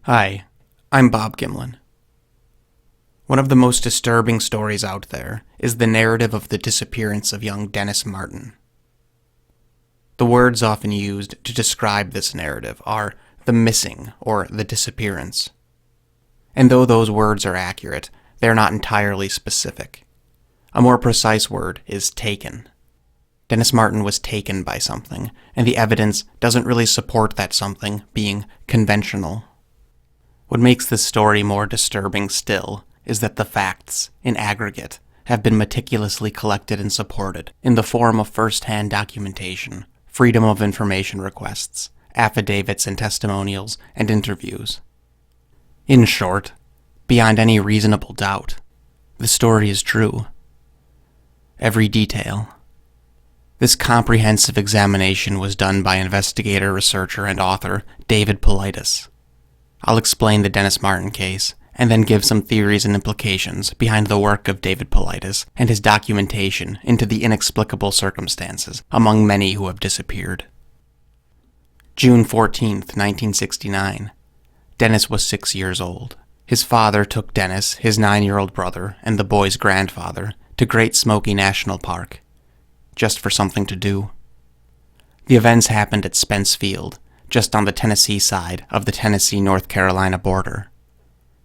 Hi, I'm Bob Gimlin. One of the most disturbing stories out there is the narrative of the disappearance of young Dennis Martin. The words often used to describe this narrative are the missing or the disappearance. And though those words are accurate, they are not entirely specific. A more precise word is taken. Dennis Martin was taken by something, and the evidence doesn't really support that something being conventional. What makes this story more disturbing still is that the facts, in aggregate, have been meticulously collected and supported in the form of first-hand documentation, freedom of information requests, affidavits and testimonials, and interviews. In short, beyond any reasonable doubt, the story is true. Every detail. This comprehensive examination was done by investigator, researcher, and author David Paulides. I'll explain the Dennis Martin case, and then give some theories and implications behind the work of David Paulides and his documentation into the inexplicable circumstances among many who have disappeared. June 14th, 1969. Dennis was 6 years old. His father took Dennis, his 9-year-old brother, and the boy's grandfather to Great Smoky National Park, just for something to do. The events happened at Spence Field, just on the Tennessee side of the Tennessee-North Carolina border.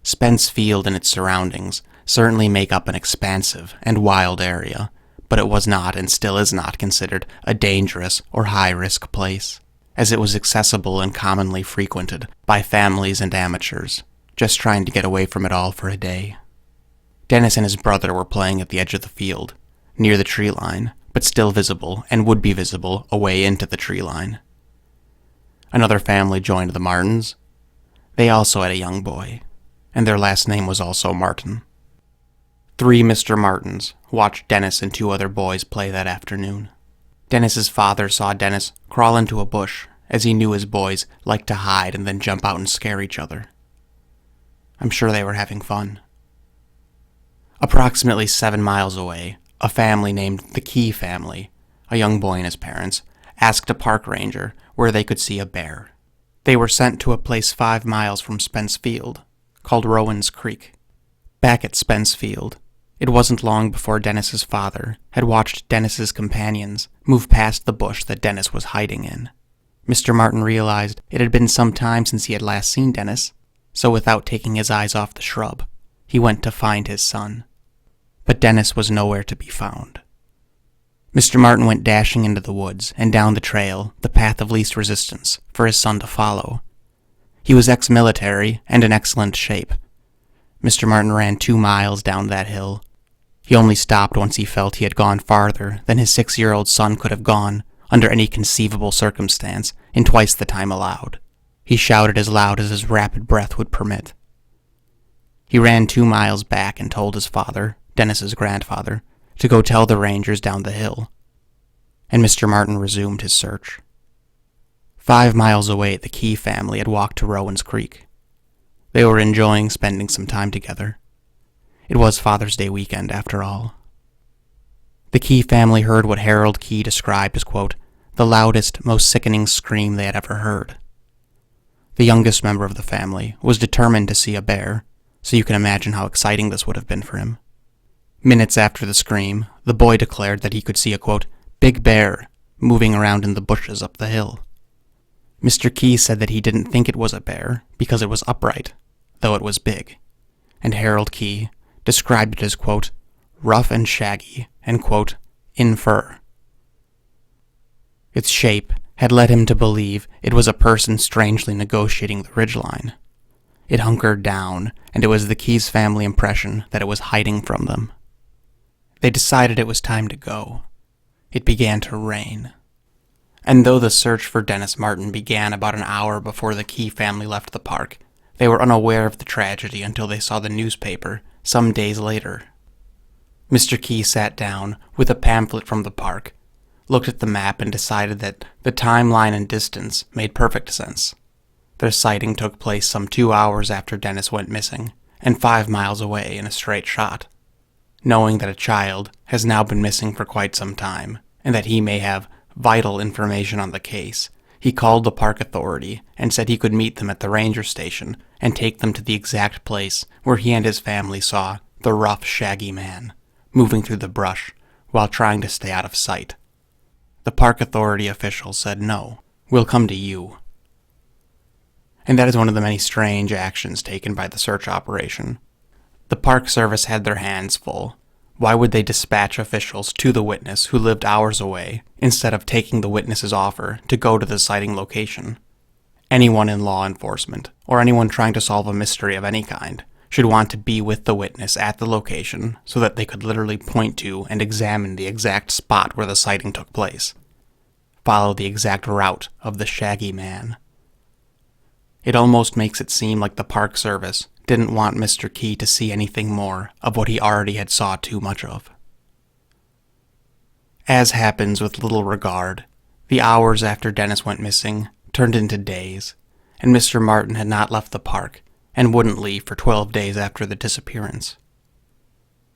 Spence Field and its surroundings certainly make up an expansive and wild area, but it was not and still is not considered a dangerous or high-risk place, as it was accessible and commonly frequented by families and amateurs, just trying to get away from it all for a day. Dennis and his brother were playing at the edge of the field, near the tree line, but still visible and would be visible away into the tree line. Another family joined the Martins. They also had a young boy, and their last name was also Martin. 3 Mr. Martins watched Dennis and 2 other boys play that afternoon. Dennis's father saw Dennis crawl into a bush, as he knew his boys liked to hide and then jump out and scare each other. I'm sure they were having fun. Approximately 7 miles away, a family named the Key family, a young boy and his parents, asked a park ranger where they could see a bear. They were sent to a place 5 miles from Spence Field, called Rowan's Creek. Back at Spence Field, it wasn't long before Dennis's father had watched Dennis's companions move past the bush that Dennis was hiding in. Mr. Martin realized it had been some time since he had last seen Dennis, so without taking his eyes off the shrub, he went to find his son. But Dennis was nowhere to be found. Mr. Martin went dashing into the woods and down the trail, the path of least resistance, for his son to follow. He was ex-military and in excellent shape. Mr. Martin ran 2 miles down that hill. He only stopped once he felt he had gone farther than his 6-year-old son could have gone under any conceivable circumstance in twice the time allowed. He shouted as loud as his rapid breath would permit. He ran 2 miles back and told his father, Dennis's grandfather, to go tell the rangers down the hill, and Mr. Martin resumed his search. 5 miles away, the Key family had walked to Rowan's Creek. They were enjoying spending some time together. It was Father's Day weekend, after all. The Key family heard what Harold Key described as, quote, the loudest, most sickening scream they had ever heard. The youngest member of the family was determined to see a bear, so you can imagine how exciting this would have been for him. Minutes after the scream, the boy declared that he could see a, quote, big bear moving around in the bushes up the hill. Mr. Key said that he didn't think it was a bear because it was upright, though it was big, and Harold Key described it as, quote, rough and shaggy, and, quote, in fur. Its shape had led him to believe it was a person strangely negotiating the ridgeline. It hunkered down, and it was the Key's family impression that it was hiding from them. They decided it was time to go. It began to rain. And though the search for Dennis Martin began about an hour before the Key family left the park, they were unaware of the tragedy until they saw the newspaper some days later. Mr. Key sat down with a pamphlet from the park, looked at the map, and decided that the timeline and distance made perfect sense. Their sighting took place some 2 hours after Dennis went missing, and 5 miles away in a straight shot. Knowing that a child has now been missing for quite some time, and that he may have vital information on the case, he called the park authority and said he could meet them at the ranger station and take them to the exact place where he and his family saw the rough, shaggy man moving through the brush while trying to stay out of sight. The park authority official said, "No, we'll come to you." And that is one of the many strange actions taken by the search operation. The Park Service had their hands full. Why would they dispatch officials to the witness who lived hours away instead of taking the witness's offer to go to the sighting location? Anyone in law enforcement, or anyone trying to solve a mystery of any kind, should want to be with the witness at the location so that they could literally point to and examine the exact spot where the sighting took place. Follow the exact route of the shaggy man. It almost makes it seem like the Park Service didn't want Mr. Key to see anything more of what he already had saw too much of. As happens with little regard, the hours after Dennis went missing turned into days, and Mr. Martin had not left the park and wouldn't leave for 12 days after the disappearance.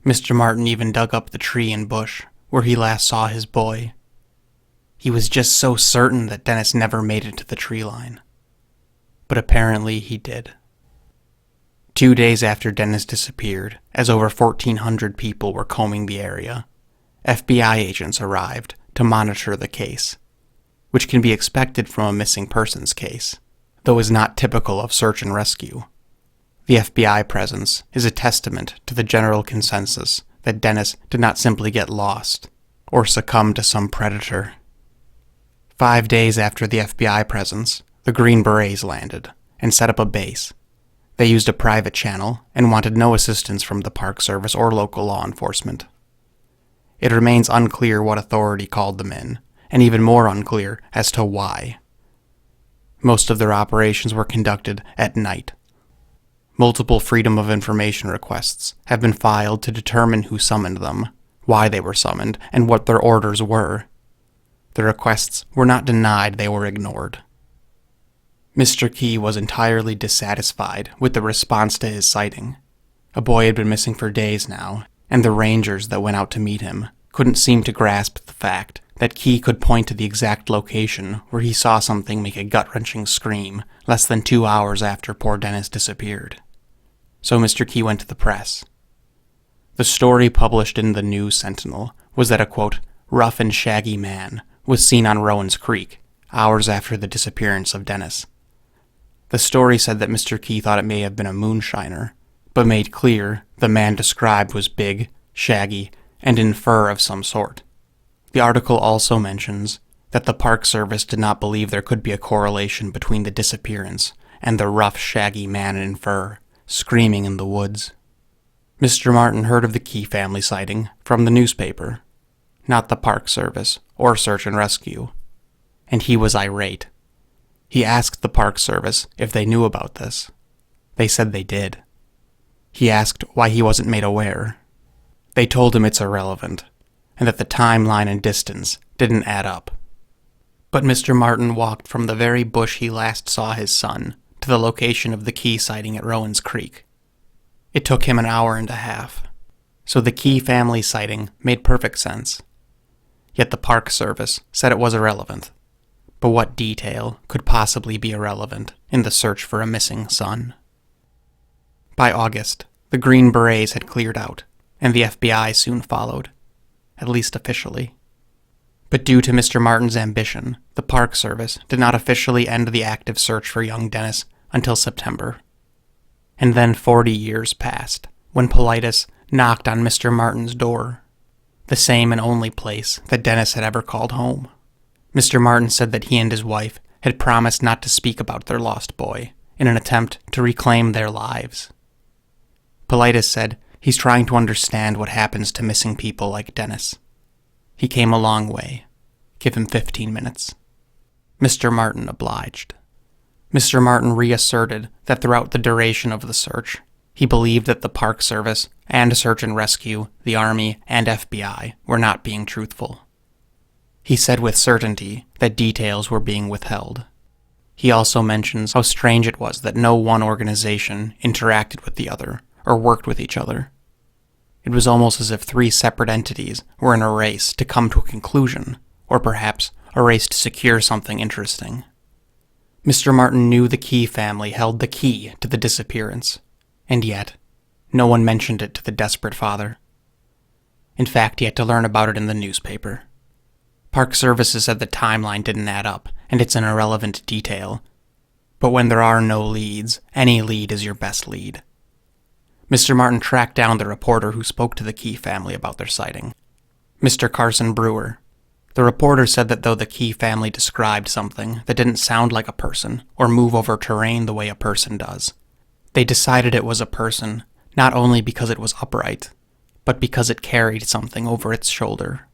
Mr. Martin even dug up the tree and bush where he last saw his boy. He was just so certain that Dennis never made it to the tree line. But apparently he did. 2 days after Dennis disappeared, as over 1,400 people were combing the area, FBI agents arrived to monitor the case, which can be expected from a missing persons case, though is not typical of search and rescue. The FBI presence is a testament to the general consensus that Dennis did not simply get lost or succumb to some predator. 5 days after the FBI presence, the Green Berets landed and set up a base. They used a private channel and wanted no assistance from the Park Service or local law enforcement. It remains unclear what authority called them in, and even more unclear as to why. Most of their operations were conducted at night. Multiple Freedom of Information requests have been filed to determine who summoned them, why they were summoned, and what their orders were. The requests were not denied, they were ignored. Mr. Key was entirely dissatisfied with the response to his sighting. A boy had been missing for days now, and the rangers that went out to meet him couldn't seem to grasp the fact that Key could point to the exact location where he saw something make a gut-wrenching scream less than 2 hours after poor Dennis disappeared. So Mr. Key went to the press. The story published in the News Sentinel was that a, quote, rough and shaggy man was seen on Rowan's Creek hours after the disappearance of Dennis. The story said that Mr. Key thought it may have been a moonshiner, but made clear the man described was big, shaggy, and in fur of some sort. The article also mentions that the Park Service did not believe there could be a correlation between the disappearance and the rough, shaggy man in fur screaming in the woods. Mr. Martin heard of the Key family sighting from the newspaper, not the Park Service or Search and Rescue, and he was irate. He asked the Park Service if they knew about this. They said they did. He asked why he wasn't made aware. They told him it's irrelevant, and that the timeline and distance didn't add up. But Mr. Martin walked from the very bush he last saw his son to the location of the Key sighting at Rowan's Creek. It took him an hour and a half, so the Key family sighting made perfect sense. Yet the Park Service said it was irrelevant. But what detail could possibly be irrelevant in the search for a missing son? By August, the Green Berets had cleared out, and the FBI soon followed, at least officially. But due to Mr. Martin's ambition, the Park Service did not officially end the active search for young Dennis until September. And then 40 years passed, when Fallacious knocked on Mr. Martin's door, the same and only place that Dennis had ever called home. Mr. Martin said that he and his wife had promised not to speak about their lost boy in an attempt to reclaim their lives. Fallacious said he's trying to understand what happens to missing people like Dennis. He came a long way. Give him 15 minutes. Mr. Martin obliged. Mr. Martin reasserted that throughout the duration of the search, he believed that the Park Service and Search and Rescue, the Army, and FBI were not being truthful. He said with certainty that details were being withheld. He also mentions how strange it was that no one organization interacted with the other or worked with each other. It was almost as if 3 separate entities were in a race to come to a conclusion, or perhaps a race to secure something interesting. Mr. Martin knew the Key family held the key to the disappearance, and yet, no one mentioned it to the desperate father. In fact, he had to learn about it in the newspaper. Park Services said the timeline didn't add up, and it's an irrelevant detail. But when there are no leads, any lead is your best lead. Mr. Martin tracked down the reporter who spoke to the Key family about their sighting, Mr. Carson Brewer. The reporter said that though the Key family described something that didn't sound like a person or move over terrain the way a person does, they decided it was a person not only because it was upright, but because it carried something over its shoulder.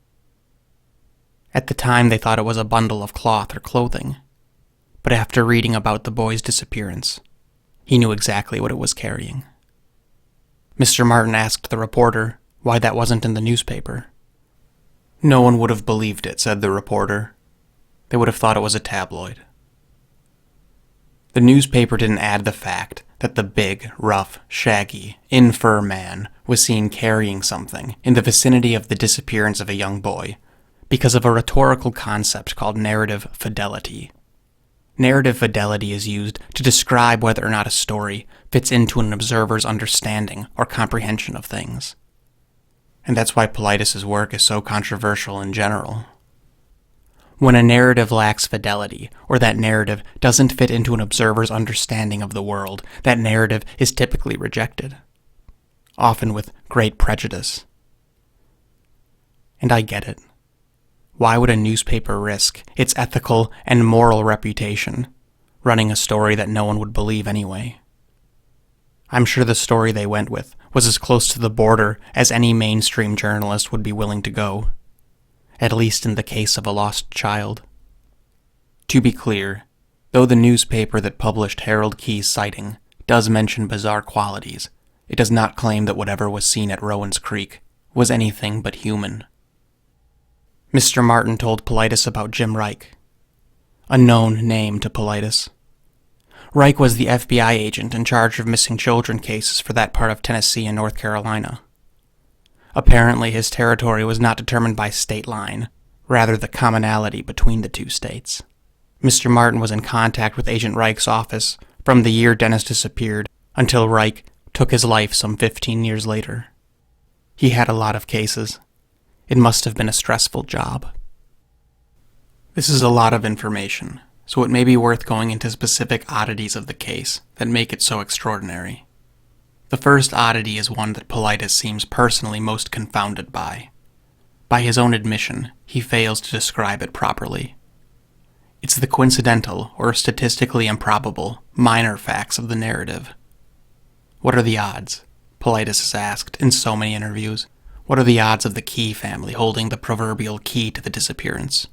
At the time, they thought it was a bundle of cloth or clothing, but after reading about the boy's disappearance, he knew exactly what it was carrying. Mr. Martin asked the reporter why that wasn't in the newspaper. No one would have believed it, said the reporter. They would have thought it was a tabloid. The newspaper didn't add the fact that the big, rough, shaggy, in-fur man was seen carrying something in the vicinity of the disappearance of a young boy because of a rhetorical concept called narrative fidelity. Narrative fidelity is used to describe whether or not a story fits into an observer's understanding or comprehension of things. And that's why Paulides' work is so controversial in general. When a narrative lacks fidelity, or that narrative doesn't fit into an observer's understanding of the world, that narrative is typically rejected, often with great prejudice. And I get it. Why would a newspaper risk its ethical and moral reputation running a story that no one would believe anyway? I'm sure the story they went with was as close to the border as any mainstream journalist would be willing to go, at least in the case of a lost child. To be clear, though the newspaper that published Harold Key's sighting does mention bizarre qualities, it does not claim that whatever was seen at Rowan's Creek was anything but human. Mr. Martin told Paulides about Jim Reich, a known name to Paulides. Reich was the FBI agent in charge of missing children cases for that part of Tennessee and North Carolina. Apparently, his territory was not determined by state line, rather the commonality between the two states. Mr. Martin was in contact with Agent Reich's office from the year Dennis disappeared until Reich took his life some 15 years later. He had a lot of cases. It must have been a stressful job. This is a lot of information, so it may be worth going into specific oddities of the case that make it so extraordinary. The first oddity is one that Paulides seems personally most confounded by. By his own admission, he fails to describe it properly. It's the coincidental or statistically improbable minor facts of the narrative. What are the odds? Paulides is asked in so many interviews. What are the odds of the Key family holding the proverbial key to the disappearance?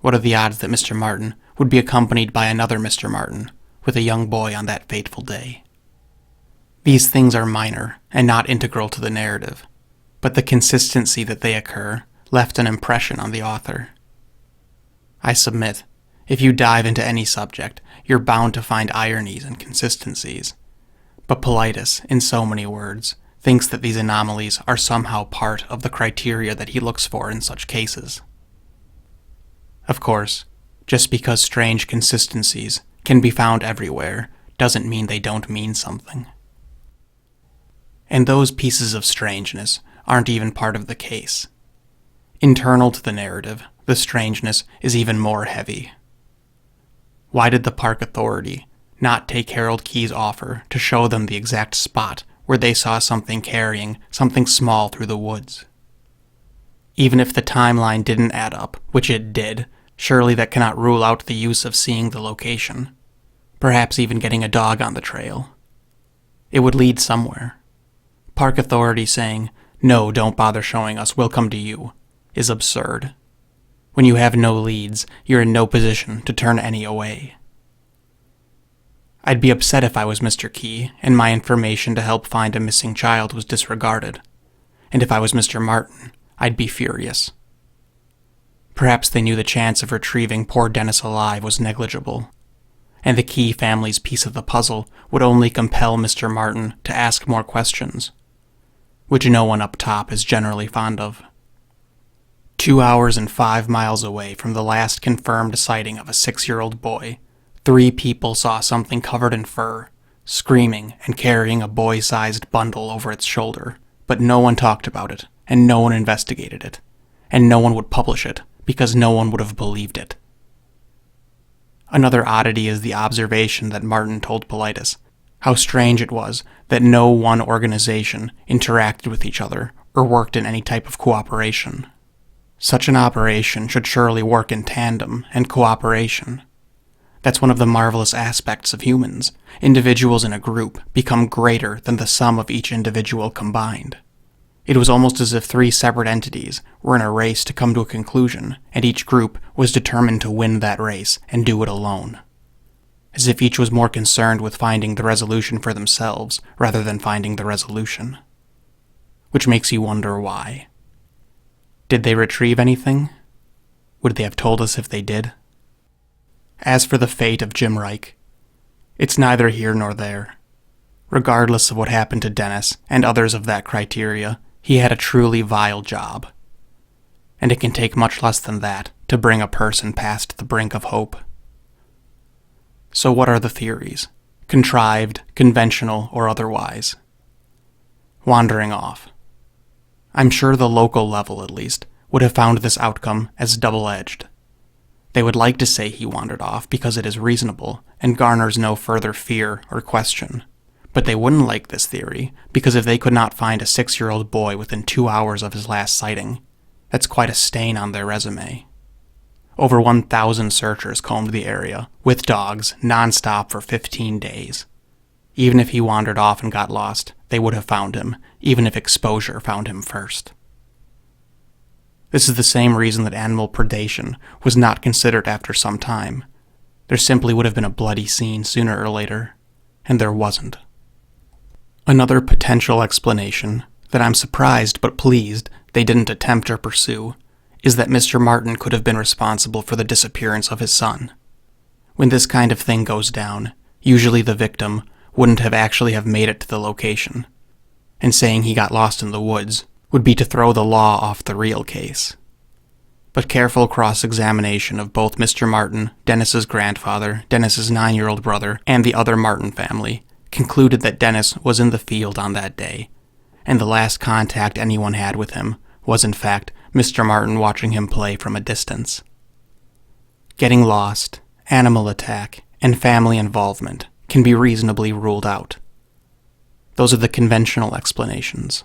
What are the odds that Mr. Martin would be accompanied by another Mr. Martin with a young boy on that fateful day? These things are minor and not integral to the narrative, but the consistency that they occur left an impression on the author. I submit, if you dive into any subject, you're bound to find ironies and consistencies. But Paulides, in so many words, thinks that these anomalies are somehow part of the criteria that he looks for in such cases. Of course, just because strange consistencies can be found everywhere doesn't mean they don't mean something. And those pieces of strangeness aren't even part of the case. Internal to the narrative, the strangeness is even more heavy. Why did the park authority not take Harold Key's offer to show them the exact spot where they saw something carrying something small through the woods? Even if the timeline didn't add up, which it did, surely that cannot rule out the use of seeing the location. Perhaps even getting a dog on the trail. It would lead somewhere. Park authority saying, "No, don't bother showing us, we'll come to you," is absurd. When you have no leads, you're in no position to turn any away. I'd be upset if I was Mr. Key and my information to help find a missing child was disregarded. And if I was Mr. Martin, I'd be furious. Perhaps they knew the chance of retrieving poor Dennis alive was negligible, and the Key family's piece of the puzzle would only compel Mr. Martin to ask more questions, which no one up top is generally fond of. 2 hours and 5 miles away from the last confirmed sighting of a 6-year-old boy, 3 people saw something covered in fur, screaming and carrying a boy-sized bundle over its shoulder, but no one talked about it, and no one investigated it, and no one would publish it because no one would have believed it. Another oddity is the observation that Martin told Politis, how strange it was that no one organization interacted with each other or worked in any type of cooperation. Such an operation should surely work in tandem and cooperation. That's one of the marvelous aspects of humans. Individuals in a group become greater than the sum of each individual combined. It was almost as if 3 separate entities were in a race to come to a conclusion, and each group was determined to win that race and do it alone. As if each was more concerned with finding the resolution for themselves rather than finding the resolution. Which makes you wonder why. Did they retrieve anything? Would they have told us if they did? As for the fate of Jim Reich, it's neither here nor there. Regardless of what happened to Dennis and others of that criteria, he had a truly vile job. And it can take much less than that to bring a person past the brink of hope. So what are the theories? Contrived, conventional, or otherwise? Wandering off. I'm sure the local level, at least, would have found this outcome as double-edged. They would like to say he wandered off because it is reasonable and garners no further fear or question. But they wouldn't like this theory because if they could not find a 6-year-old boy within 2 hours of his last sighting, that's quite a stain on their resume. Over 1,000 searchers combed the area, with dogs, non-stop for 15 days. Even if he wandered off and got lost, they would have found him, even if exposure found him first. This is the same reason that animal predation was not considered after some time. There simply would have been a bloody scene sooner or later, and there wasn't. Another potential explanation, that I'm surprised but pleased they didn't attempt or pursue, is that Mr. Martin could have been responsible for the disappearance of his son. When this kind of thing goes down, usually the victim wouldn't have actually have made it to the location, and saying he got lost in the woods would be to throw the law off the real case. But careful cross-examination of both Mr. Martin, Dennis's grandfather, Dennis's 9-year-old brother, and the other Martin family concluded that Dennis was in the field on that day, and the last contact anyone had with him was in fact Mr. Martin watching him play from a distance. Getting lost, animal attack, and family involvement can be reasonably ruled out. Those are the conventional explanations.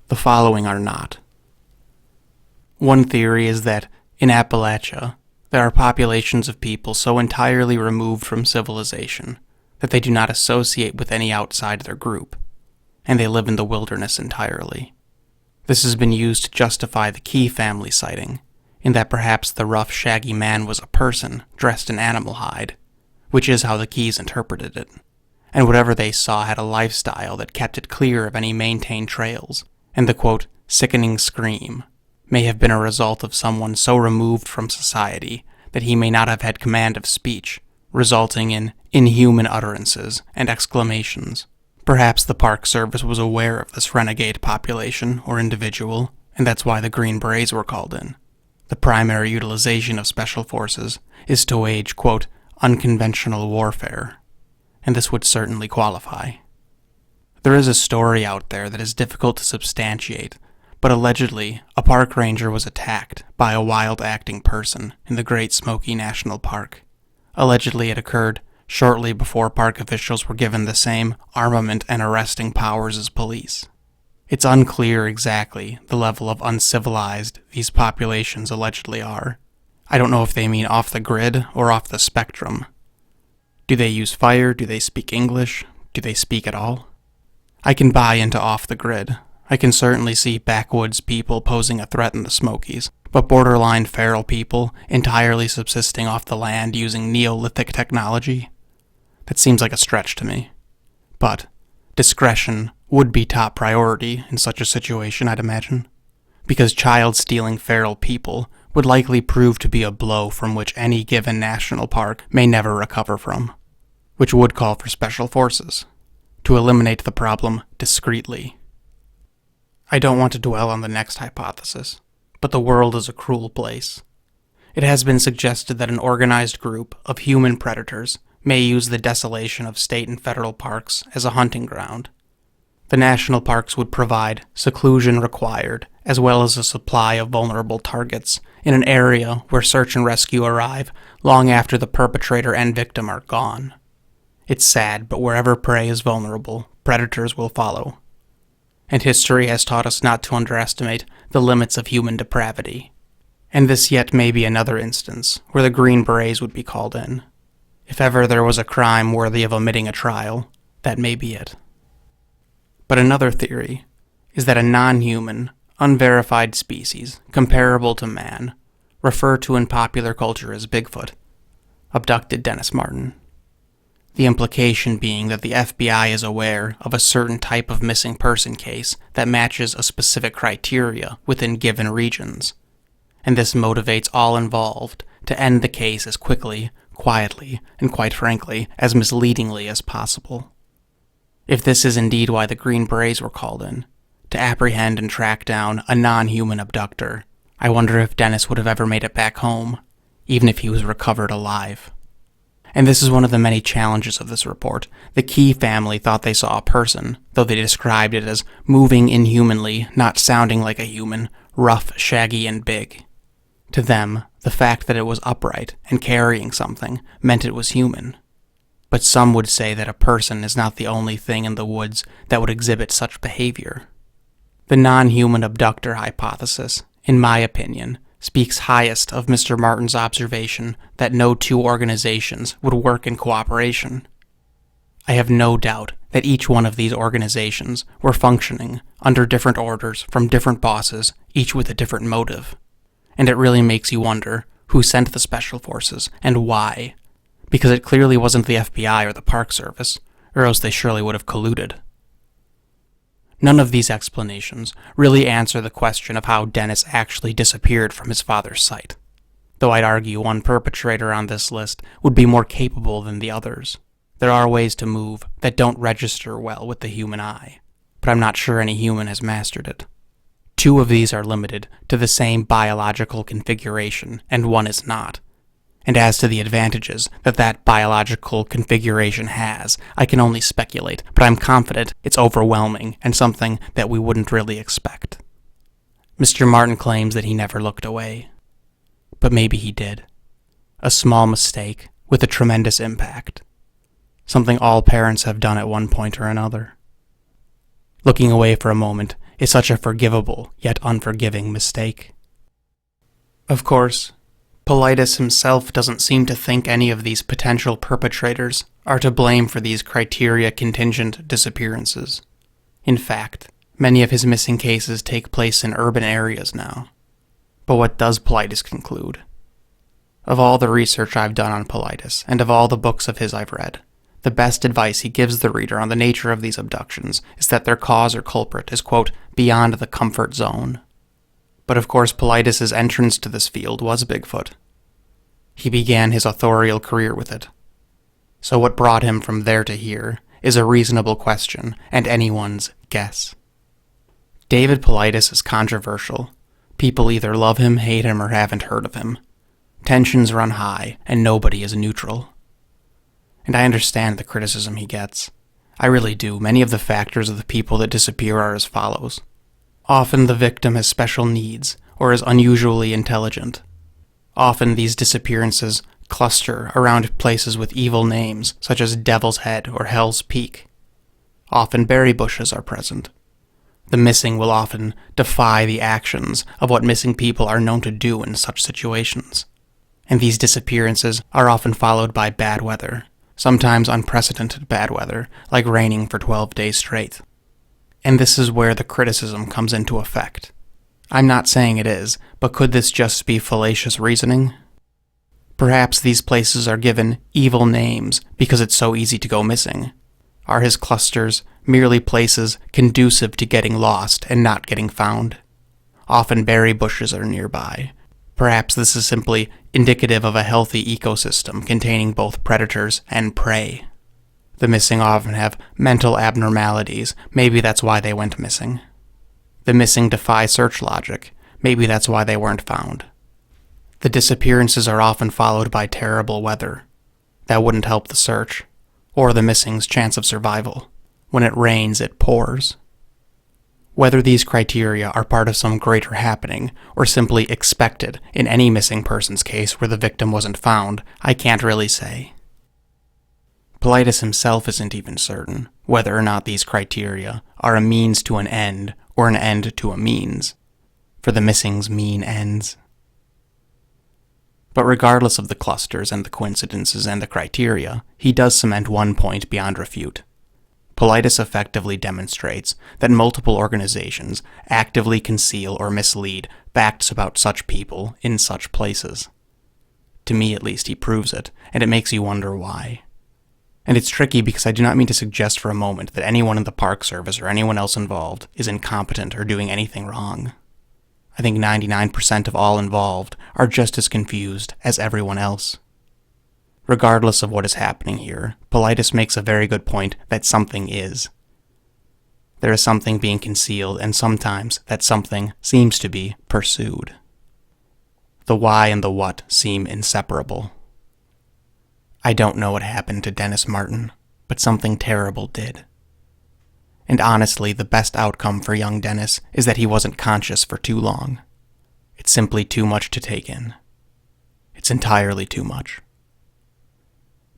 The following are not. One theory is that, in Appalachia, there are populations of people so entirely removed from civilization that they do not associate with any outside their group, and they live in the wilderness entirely. This has been used to justify the Key family sighting, in that perhaps the rough, shaggy man was a person dressed in animal hide, which is how the Keys interpreted it, and whatever they saw had a lifestyle that kept it clear of any maintained trails, and the, quote, sickening scream may have been a result of someone so removed from society that he may not have had command of speech, resulting in inhuman utterances and exclamations. Perhaps the Park Service was aware of this renegade population or individual, and that's why the Green Berets were called in. The primary utilization of special forces is to wage, quote, unconventional warfare, and this would certainly qualify. There is a story out there that is difficult to substantiate, but allegedly a park ranger was attacked by a wild-acting person in the Great Smoky National Park. Allegedly it occurred shortly before park officials were given the same armament and arresting powers as police. It's unclear exactly the level of uncivilized these populations allegedly are. I don't know if they mean off the grid or off the spectrum. Do they use fire? Do they speak English? Do they speak at all? I can buy into off the grid. I can certainly see backwoods people posing a threat in the Smokies, but borderline feral people entirely subsisting off the land using Neolithic technology? That seems like a stretch to me. But discretion would be top priority in such a situation, I'd imagine, because child-stealing feral people would likely prove to be a blow from which any given national park may never recover from, which would call for special forces to eliminate the problem discreetly. I don't want to dwell on the next hypothesis, but the world is a cruel place. It has been suggested that an organized group of human predators may use the desolation of state and federal parks as a hunting ground. The national parks would provide seclusion required, as well as a supply of vulnerable targets in an area where search and rescue arrive long after the perpetrator and victim are gone. It's sad, but wherever prey is vulnerable, predators will follow. And history has taught us not to underestimate the limits of human depravity. And this yet may be another instance where the Green Berets would be called in. If ever there was a crime worthy of omitting a trial, that may be it. But another theory is that a non-human, unverified species, comparable to man, referred to in popular culture as Bigfoot, abducted Dennis Martin. The implication being that the FBI is aware of a certain type of missing person case that matches a specific criteria within given regions, and this motivates all involved to end the case as quickly, quietly, and quite frankly, as misleadingly as possible. If this is indeed why the Green Berets were called in, to apprehend and track down a non-human abductor, I wonder if Dennis would have ever made it back home, even if he was recovered alive. And this is one of the many challenges of this report. The Key family thought they saw a person, though they described it as moving inhumanly, not sounding like a human, rough, shaggy, and big. To them, the fact that it was upright and carrying something meant it was human. But some would say that a person is not the only thing in the woods that would exhibit such behavior. The non-human abductor hypothesis, in my opinion, speaks highest of Mr. Martin's observation that no two organizations would work in cooperation. I have no doubt that each one of these organizations were functioning under different orders from different bosses, each with a different motive. And it really makes you wonder who sent the special forces and why, because it clearly wasn't the FBI or the Park Service, or else they surely would have colluded. None of these explanations really answer the question of how Dennis actually disappeared from his father's sight, though I'd argue one perpetrator on this list would be more capable than the others. There are ways to move that don't register well with the human eye, but I'm not sure any human has mastered it. Two of these are limited to the same biological configuration, and one is not. And as to the advantages that biological configuration has, I can only speculate, but I'm confident it's overwhelming and something that we wouldn't really expect. Mr. Martin claims that he never looked away. But maybe he did. A small mistake with a tremendous impact. Something all parents have done at one point or another. Looking away for a moment is such a forgivable yet unforgiving mistake. Of course, Fallacious himself doesn't seem to think any of these potential perpetrators are to blame for these criteria-contingent disappearances. In fact, many of his missing cases take place in urban areas now. But what does Fallacious conclude? Of all the research I've done on Fallacious, and of all the books of his I've read, the best advice he gives the reader on the nature of these abductions is that their cause or culprit is, quote, beyond the comfort zone. But of course, Fallacious' entrance to this field was Bigfoot. He began his authorial career with it. So what brought him from there to here is a reasonable question and anyone's guess. David Fallacious is controversial. People either love him, hate him, or haven't heard of him. Tensions run high, and nobody is neutral. And I understand the criticism he gets. I really do. Many of the factors of the people that disappear are as follows. Often the victim has special needs, or is unusually intelligent. Often these disappearances cluster around places with evil names, such as Devil's Head or Hell's Peak. Often berry bushes are present. The missing will often defy the actions of what missing people are known to do in such situations. And these disappearances are often followed by bad weather, sometimes unprecedented bad weather, like raining for 12 days straight. And this is where the criticism comes into effect. I'm not saying it is, but could this just be fallacious reasoning? Perhaps these places are given evil names because it's so easy to go missing. Are his clusters merely places conducive to getting lost and not getting found? Often berry bushes are nearby. Perhaps this is simply indicative of a healthy ecosystem containing both predators and prey. The missing often have mental abnormalities. Maybe that's why they went missing. The missing defy search logic. Maybe that's why they weren't found. The disappearances are often followed by terrible weather. That wouldn't help the search, or the missing's chance of survival. When it rains, it pours. Whether these criteria are part of some greater happening, or simply expected in any missing person's case where the victim wasn't found, I can't really say. Fallacious himself isn't even certain whether or not these criteria are a means to an end or an end to a means, for the missing's mean ends. But regardless of the clusters and the coincidences and the criteria, he does cement one point beyond refute. Fallacious effectively demonstrates that multiple organizations actively conceal or mislead facts about such people in such places. To me, at least, he proves it, and it makes you wonder why. And it's tricky because I do not mean to suggest for a moment that anyone in the Park Service or anyone else involved is incompetent or doing anything wrong. I think 99% of all involved are just as confused as everyone else. Regardless of what is happening here, Fallacious makes a very good point that something is. There is something being concealed, and sometimes that something seems to be pursued. The why and the what seem inseparable. I don't know what happened to Dennis Martin, but something terrible did. And honestly, the best outcome for young Dennis is that he wasn't conscious for too long. It's simply too much to take in. It's entirely too much.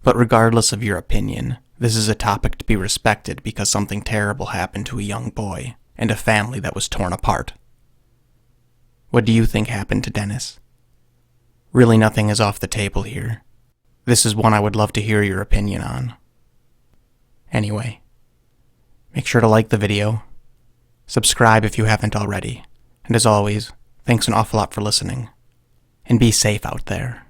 But regardless of your opinion, this is a topic to be respected because something terrible happened to a young boy and a family that was torn apart. What do you think happened to Dennis? Really, nothing is off the table here. This is one I would love to hear your opinion on. Anyway, make sure to like the video, subscribe if you haven't already, and as always, thanks an awful lot for listening, and be safe out there.